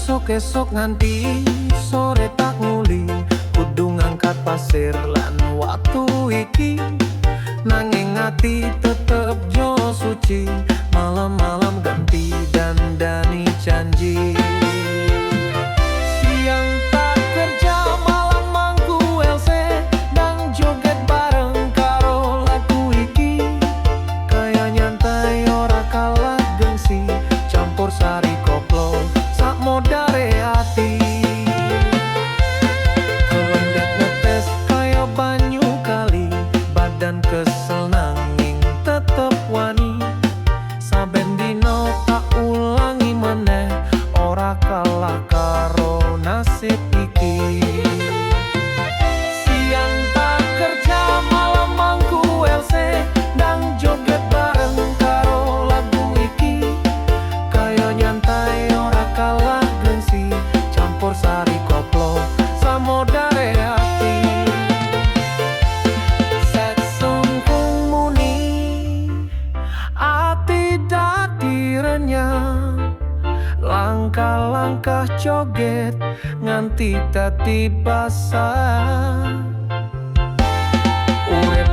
Esok-esok nganti sore tak nguli, kudu ngangkat pasir lan watu iki. Nanging ati tetep jo suci, malam-malam ganti dandani janji. Siang tak kerja malam mangku LC, nang joget bareng karo lagu iki. Kaya nyantai ora kalah gengsi, campur sari koplo sak modare ati. Kelendet netes kaya banyu kali, badan kesel nanging tetep wani. Saben dino tak ulangi meneh, ora kalah karo nasib iki. Siang tak kerja malam mangku LC, ndang joget bareng karo lagu iki. Kaya nyantai ora kalah gengsi, campur sari koplo samodare ati. Set sungkung muni ati dadi renyang, langkah-langkah joget nganti dadi basah. Urip